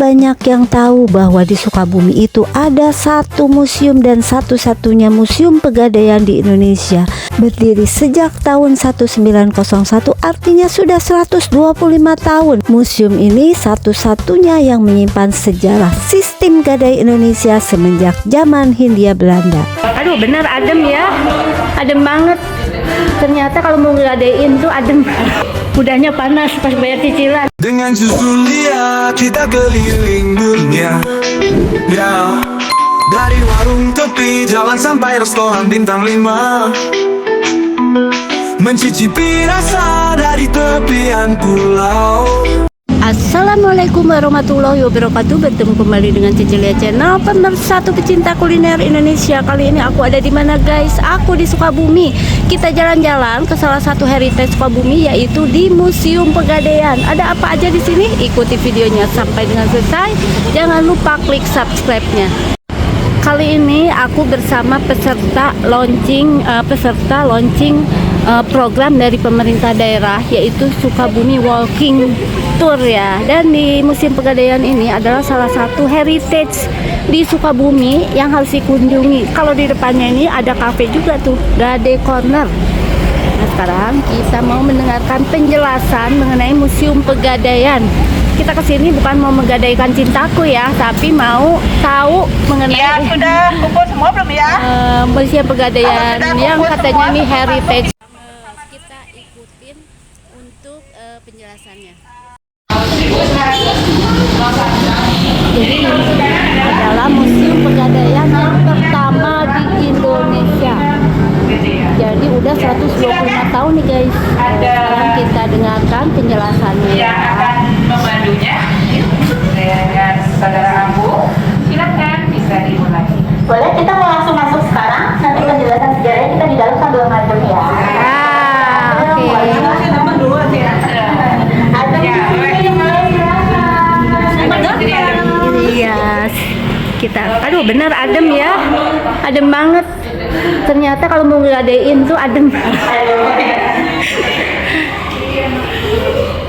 banyak yang tahu bahwa di Sukabumi itu ada satu museum dan satu-satunya museum Pegadaian di Indonesia. Berdiri sejak tahun 1901, artinya sudah 125 tahun. Museum ini satu-satunya yang menyimpan sejarah sistem gadai Indonesia semenjak zaman Hindia Belanda. Aduh, benar adem ya, adem banget. Ternyata kalau mau ngadain tuh adem. Udahnya panas pas bayar cicilan. Dengan susu lihat kita keliling dunia ya. Dari warung tepi jalan sampai restoran bintang 5, mencicipi rasa dari tepian pulau. Assalamualaikum warahmatullahi wabarakatuh. Bertemu kembali dengan Cicilia Channel, pemersatu pecinta kuliner Indonesia. Kali ini aku ada di mana, guys? Aku di Sukabumi. Kita jalan-jalan ke salah satu heritage Sukabumi, yaitu di Museum Pegadaian. Ada apa aja di sini? Ikuti videonya sampai dengan selesai. Jangan lupa klik subscribe-nya. Kali ini aku bersama peserta launching program dari pemerintah daerah, yaitu Sukabumi Walking Tour ya. Dan di Museum Pegadaian ini adalah salah satu heritage di Sukabumi yang harus dikunjungi. Kalau di depannya ini ada cafe juga tuh, Gade Corner. Nah, sekarang kita mau mendengarkan penjelasan mengenai Museum Pegadaian. Kita kesini bukan mau menggadaikan cintaku ya, tapi mau tahu mengenai ya, sudah kumpul semua belum ya? Museum Pegadaian yang katanya ini heritage. Kita ikutin untuk penjelasannya. Jadi ini adalah Museum Pegadaian yang pertama di Indonesia. Jadi udah 125 tahun nih, guys. Sekarang kita dengarkan penjelasannya. Yang akan memandunya dengan saudara Ambu, silakan bisa dimulai. Boleh, kita mau langsung masuk sekarang. Nanti penjelasan sejarahnya kita di dalam sambil ngadem ya. Oke. Iya, kita. Aduh, benar adem ya, adem banget. Ternyata kalau mau ngadain tuh adem.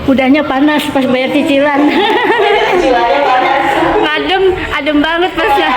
Udahnya panas pas bayar cicilan. Adem banget pasnya.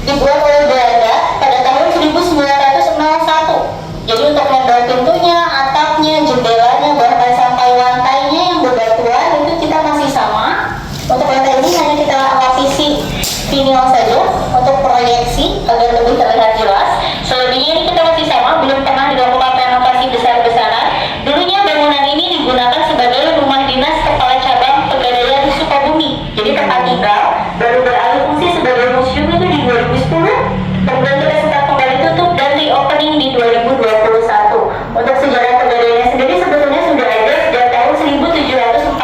Dibuat oleh Belanda pada tahun 1901. Jadi untuk mebel pintunya, atapnya, jendelanya, bahkan sampai lantainya yang bebatuan itu kita masih sama. Untuk lantai ini hanya kita lapisi vinyl saja untuk proyeksi agar lebih terlihat jelas. Selebihnya ini kita masih sama, belum pernah dilakukan renovasi besar-besaran. Dulunya bangunan ini digunakan sebagai rumah dinas kepala cabang Pegadaian di Sukabumi. Jadi tempat tinggal baru beralih fungsi sebagai museum itu di 2010. Kemudian kita sempat kembali tutup dan reopening di 2021. Untuk sejarah Pegadaiannya sendiri sebetulnya sudah ada sejak tahun 1746.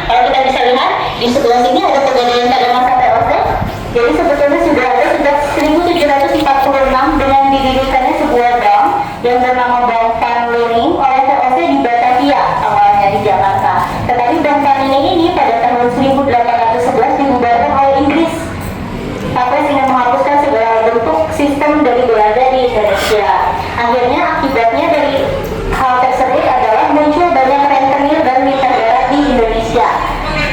Kalau kita bisa lihat di sebelah sini ada Pegadaian pada masa VOC. Jadi sebetulnya sudah ada sejak 1746 dengan didirikannya sebuah bank yang bernama Bank Panlening oleh VOC di Batavia, awalnya di Jakarta. Tetapi Bank Panlening ini pada tahun 1811 dibubarkan oleh Inggris. Sampai sehingga menghapuskan segala bentuk sistem dari Belanda di Indonesia. Akhirnya akibatnya dari hal tersebut adalah muncul banyak rentenir dan militer darat di Indonesia.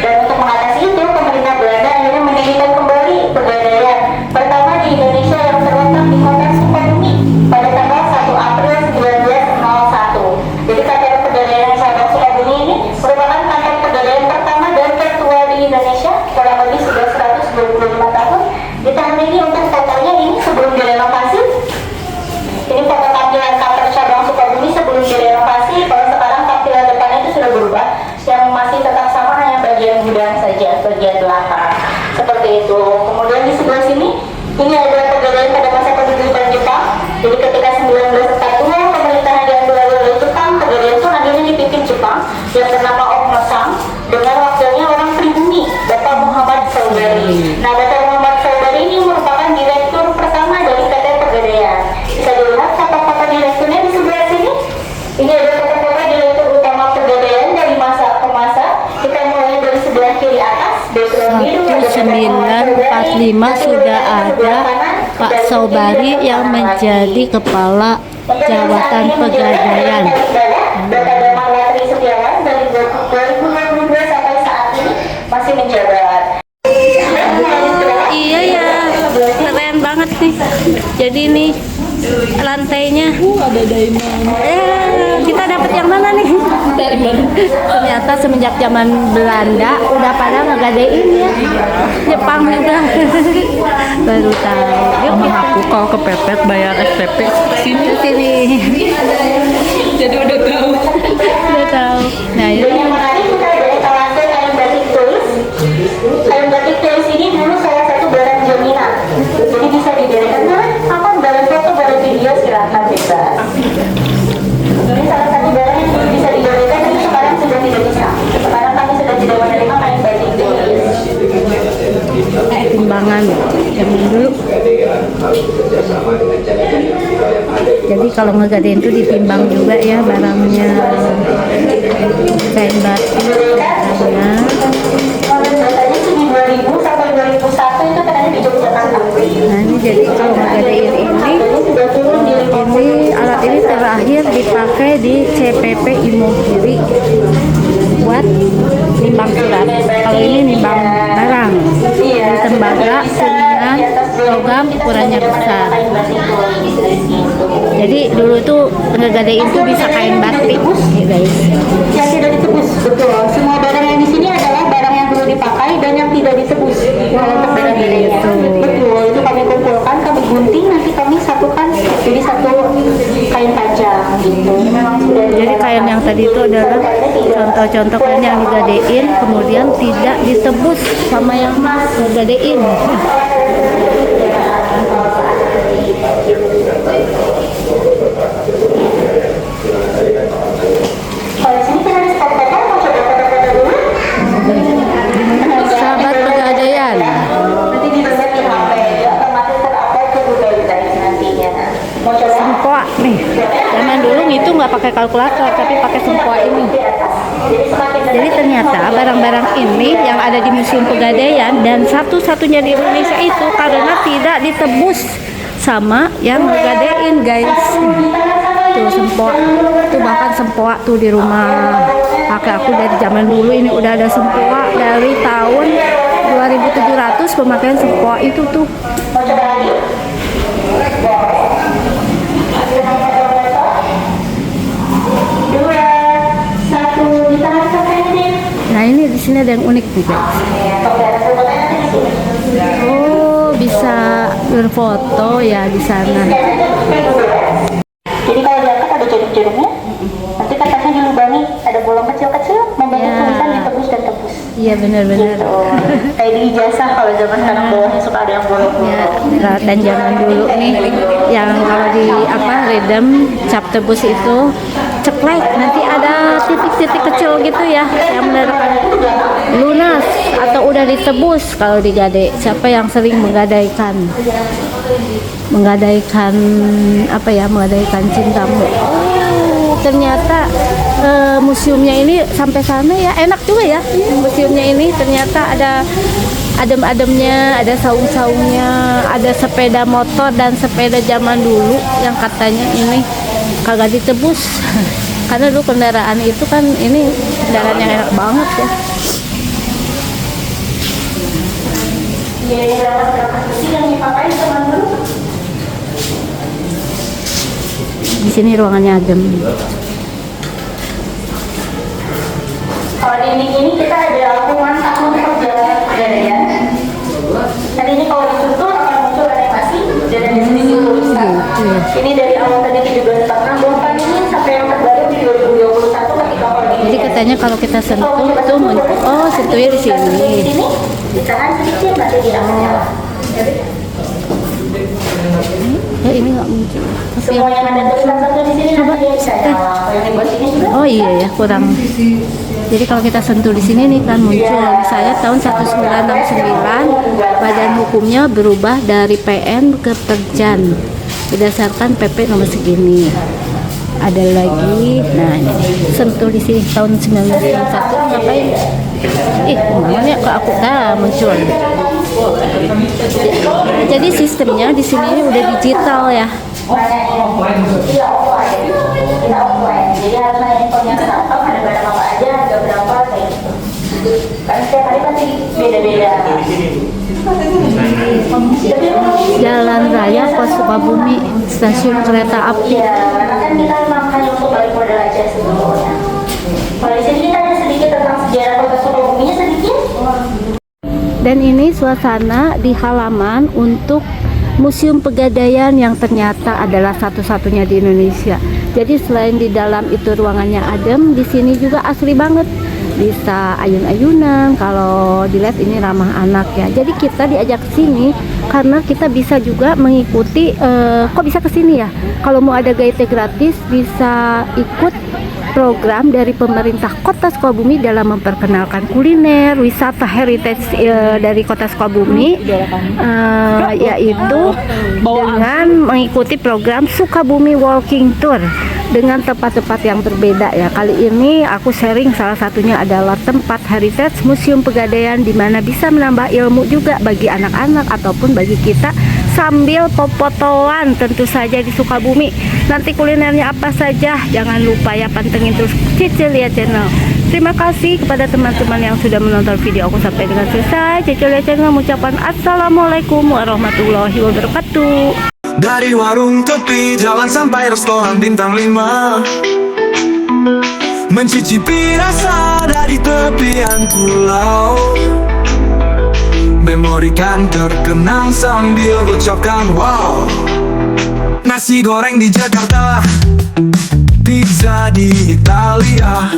Dan untuk mengatasi itu, pemerintah Belanda akhirnya mendirikan kembali Pegadaian pertama di Indonesia yang terletak di kota Sukabumi pada tanggal 1 April 1901. Jadi kantor Pegadaian cabang Sukabumi ini merupakan kantor Pegadaian pertama dan tertua di Indonesia, kurang lebih sudah 125 tahun. Di tahun ini untuk fotonya ini sebelum direnovasi. Ini foto tampilan kantor cabang Sukabumi sebelum direnovasi. Kalau sekarang tampilan depannya itu sudah berubah. Yang masih tetap sama hanya bagian gudang saja, bagian belakang. Seperti itu. Kemudian di sebelah sini, ini adalah Pegadaian pada masa pendudukan Jepang. Jadi ketika 1942 pemerintahan diambil alih oleh Jepang, Pegadaian pun akhirnya dipimpin Jepang yang bernama Oknosang dengan wakilnya orang pribumi, Bapak Muhammad Saubari. Nah, Bapak Muhammad Saubari ini merupakan direktur pertama dari PT Pegadaian. Bisa dilihat foto-foto direkturnya di sebelah sini. Ini ada foto-foto direktur utama Pegadaian dari masa ke masa. Kita mulai dari sebelah kiri atas, background biru. 1945 sudah ada Pak Saubari yang menjadi kepala Jabatan Pegadaian. Data Damang Latri jadi nih lantainya. Ada diamond. Kita dapat yang mana nih? Ternyata semenjak zaman Belanda udah pada ngegadein ya. Jepang juga. Baru tahu. Yuk kita Aku kalau kepepet bayar SPP ke sini. jadi udah tahu. Udah tahu. Nah, Dan yang menarik kita ada etalase kain batik tulis. Kain batik tulis ini dulu salah satu barang jaminan. Jadi bisa dijadikan apa dalam foto barang video silakan bebas. Ini salah satu barang yang bisa dijadikan tapi sekarang sudah tidak bisa. Sekarang kami sudah tidak menerima kain batik tulis. timbangan zaman dulu. Jadi kalau ngegadein itu ditimbang juga ya barangnya. Kain batik harganya. Biasanya sih di 2000 sampai 2001 itu ternyata di Yogyakarta. Nah ini jadi kalau ngegadein ini alat ini terakhir dipakai di CPP Imogiri buat nimbang surat. Kalau ini nimbang barang, ini tembaga, kuningan, logam ukurannya besar. Jadi dulu tuh ngegadein tuh bisa kain batik, ya guys. Yang tidak ditebus, betul. Semua barang yang di sini adalah barang yang dulu dipakai dan yang tidak ditebus. Untuk barang-barangnya. Betul, itu kami kumpulkan, kami gunting, nanti kami satukan jadi satu kain panjang gitu. Memang sudah Jadi kain yang tadi itu adalah contoh-contoh kain yang digadein kemudian tidak ditebus sama yang ngegadein. Kalau sini kita harus foto-foto, mau coba foto-foto dulu? Sahabat Pegadaian. Nanti dibuat di HP, ya, otomatis terupload ke Google Drive nantinya. Mau coba? Sempoa nih. Zaman dulu itu nggak pakai kalkulator tapi pakai sempoa ini. Jadi ternyata barang-barang ini yang ada di Museum Pegadaian dan satu-satunya di Indonesia itu karena tidak ditebus sama yang ngegadein, guys. Tuh sempoa, tuh bahkan sempoa tuh di rumah kakek aku dari zaman dulu ini udah ada sempoa dari tahun 2700 pemakaian sempoa itu tuh. Mau coba lagi? Dua, satu, ditahan sampai ini. Nah ini di sini ada yang unik nih, guys. Oh bisa berfoto ya di sana. Jadi kalau diangkat ada jarum-jarumnya, nanti kertasnya dilubangi, ada bolong kecil-kecil, membantu Ya. tulisan ditebus dan tebus. Iya benar-benar. Gitu. Kayak di ijazah kalau zaman sekarang bawahnya suka ada yang bolong-bolong. Dan zaman dulu nih yang kalau di apa redem cap tebus itu ceklek nanti ada titik-titik kecil gitu ya yang menandakan lunas atau udah ditebus kalau digade. Siapa yang sering menggadaikan apa ya, menggadaikan cintamu. Oh, ternyata museumnya ini sampai sana ya, enak juga ya museumnya ini. Ternyata ada adem-ademnya, ada saung-saungnya, ada sepeda motor dan sepeda zaman dulu yang katanya ini kagak ditebus. Karena dulu kendaraan itu kan ini kendaraan yang enak banget ya. Di sini ruangannya adem. Kalau di ini kita ada hukuman tahun perjalanan Pegadaian. Nanti ini kalau ditutup akan muncul animasi dan ada sedikit tulisan. Ini dari awal tadi 1746 ini sampai yang terbaru di 2021 ketika kalau Jadi katanya kalau kita sentuh itu muncul. Oh, sentuhnya di sini. di sini ditahan sedikit nanti tidak menyala. Ya ini nggak muncul. Tapi Semua yang ada tulisan satu di sini nanti dia bisa nyala. Kalau yang di bawah sini juga. oh iya ya kurang. Jadi kalau kita sentuh di sini nih kan muncul. Misalnya tahun 1969 badan hukumnya berubah dari PN ke Perjan berdasarkan PP nomor segini. Ada lagi, nah ini sentuh di sini tahun 1991 ngapain? Kemana ya ke aku muncul. Jadi sistemnya di sini udah digital ya. Tidak offline. Tidak offline. Jadi harus nanya infonya kenapa, ada barang apa aja, harga berapa, kayak gitu. Kan setiap hari pasti beda-beda. Jalan raya saya pos Sukabumi, stasiun kereta api. Ya, karena kan kita memang hanya untuk balik modal aja sebetulnya. Kalau di sini kita ada sedikit tentang sejarah kota Sukabuminya sedikit. Dan ini suasana di halaman untuk Museum Pegadaian yang ternyata adalah satu-satunya di Indonesia. Jadi selain di dalam itu ruangannya adem, di sini juga asri banget. Bisa ayun-ayunan, kalau dilihat ini ramah anak ya. Jadi kita diajak ke sini karena kita bisa juga mengikuti, kok bisa ke sini ya? Kalau mau ada guide gratis bisa ikut program dari pemerintah Kota Sukabumi dalam memperkenalkan kuliner, wisata heritage dari Kota Sukabumi, yaitu dengan mengikuti program Sukabumi Walking Tour dengan tempat-tempat yang berbeda ya. Kali ini aku sharing salah satunya adalah tempat heritage Museum Pegadaian, di mana bisa menambah ilmu juga bagi anak-anak ataupun bagi kita sambil popotoan tentu saja di Sukabumi. Nanti kulinernya apa saja, jangan lupa ya, pantengin terus Cicilia Channel. Terima kasih kepada teman-teman yang sudah menonton video aku sampai dengan selesai. Cicilia Channel mengucapkan Assalamualaikum warahmatullahi wabarakatuh. Dari warung tepi jalan sampai restoran bintang 5, mencicipi rasa dari tepian pulau. Memorikan terkenang sambil ucapkan wow. Nasi goreng di Jakarta, pizza di Italia.